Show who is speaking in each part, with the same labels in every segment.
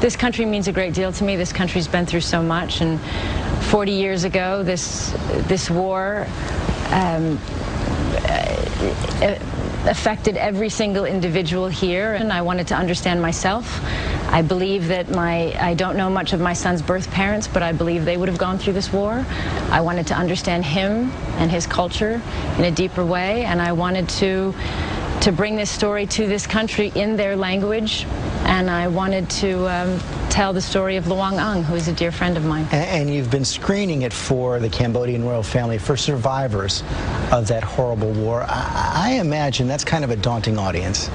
Speaker 1: This country means a great deal to me. This country's been through so much, and 40 years ago, this war affected every single individual here, and I wanted to understand myself. I believe that I don't know much of my son's birth parents, but I believe they would have gone through this war. I wanted to understand him and his culture in a deeper way, and I wanted to bring this story to this country in their language, and I wanted to tell the story of Luang Ung, who is a dear friend of mine. And
Speaker 2: you've been screening it for the Cambodian royal family, for survivors of that horrible war. I imagine that's kind of a daunting audience.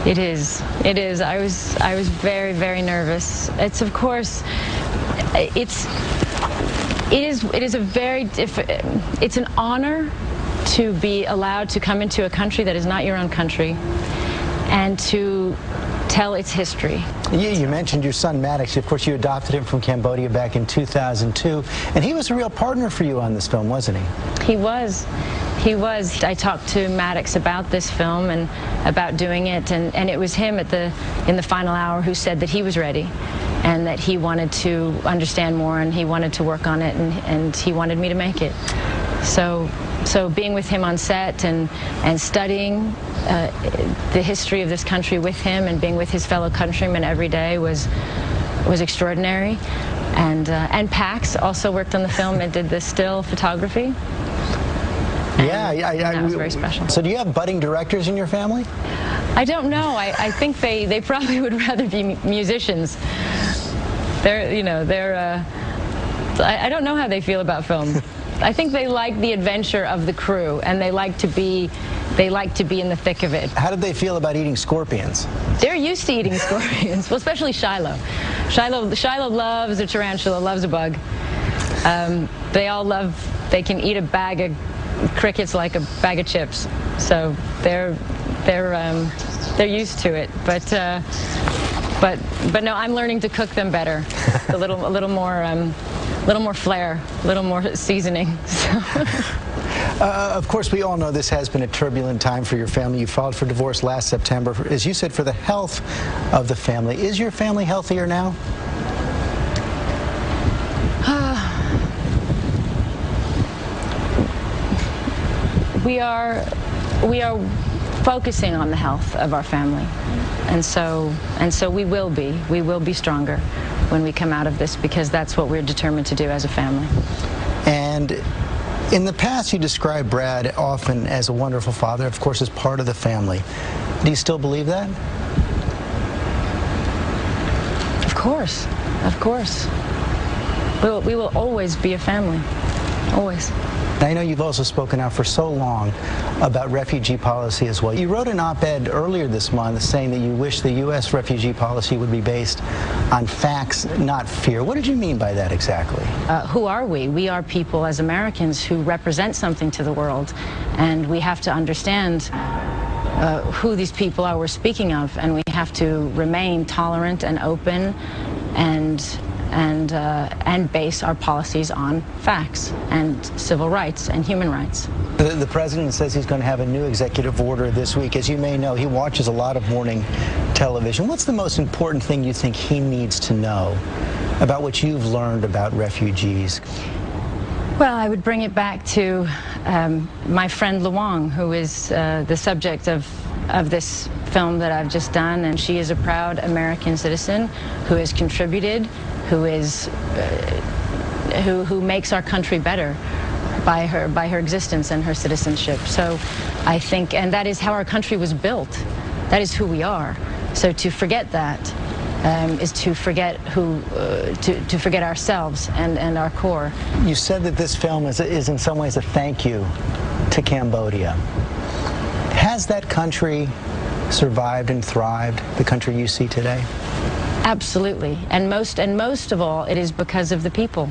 Speaker 1: It is. It is. I was very, very nervous. It's, of course, it's an honor to be allowed to come into a country that is not your own country and to tell its history.
Speaker 2: You mentioned your son Maddox. Of course, you adopted him from Cambodia back in 2002, and he was a real partner for you on this film, wasn't he?
Speaker 1: He was. He was. I talked to Maddox about this film and about doing it, and it was him in the final hour who said that he was ready and that he wanted to understand more and he wanted to work on it, and he wanted me to make it. So being with him on set and studying the history of this country with him and being with his fellow countrymen every day was extraordinary. And Pax also worked on the film and did the still photography. That was very special.
Speaker 2: So do you have budding directors in your family?
Speaker 1: I don't know. I think they probably would rather be musicians. I don't know how they feel about film. I think they like the adventure of the crew, and they like to be in the thick of it.
Speaker 2: How did they feel about eating scorpions?
Speaker 1: They're used to eating scorpions, well, especially Shiloh. Shiloh loves a tarantula, loves a bug. They can eat a bag of crickets like a bag of chips, so they're used to it. But no, I'm learning to cook them better, a little more flair, a little more seasoning.
Speaker 2: Of course, we all know this has been a turbulent time for your family. You filed for divorce last September, as you said, for the health of the family. Is your family healthier now?
Speaker 1: We are focusing on the health of our family, and so we will be stronger when we come out of this, because that's what we're determined to do as a family.
Speaker 2: And in the past, you described Brad often as a wonderful father, of course, as part of the family. Do you still believe that?
Speaker 1: Of course, of course. We will always be a family, always.
Speaker 2: I know you've also spoken out for so long about refugee policy as well. You wrote an op-ed earlier this month saying that you wish the U.S. refugee policy would be based on facts, not fear. What did you mean by that exactly?
Speaker 1: Who are we? We are people as Americans who represent something to the world, and we have to understand who these people are we're speaking of, and we have to remain tolerant and open and base our policies on facts and civil rights and human rights.
Speaker 2: The president says he's going to have a new executive order this week. As you may know, he watches a lot of morning television. What's the most important thing you think he needs to know about what you've learned about refugees?
Speaker 1: Well, I would bring it back to my friend Luang, who is the subject of this film that I've just done, and she is a proud American citizen who has contributed, who makes our country better by her existence and her citizenship. So I think, and that is how our country was built. That is who we are. So to forget that is to forget to forget ourselves and our core.
Speaker 2: You said that this film is in some ways a thank you to Cambodia. Has that country survived and thrived, the country you see today?
Speaker 1: Absolutely, and most of all, it is because of the people.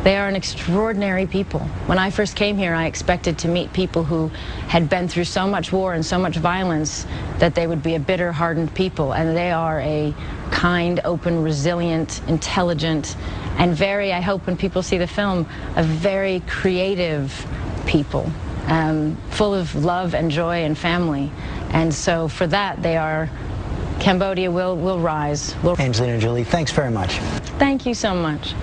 Speaker 1: They are an extraordinary people. When I first came here, I expected to meet people who had been through so much war and so much violence that they would be a bitter, hardened people, and they are a kind, open, resilient, intelligent, and very, I hope when people see the film, a very creative people, full of love and joy and family. And so for that, they are Cambodia will rise.
Speaker 2: Angelina Jolie, thanks very much.
Speaker 1: Thank you so much.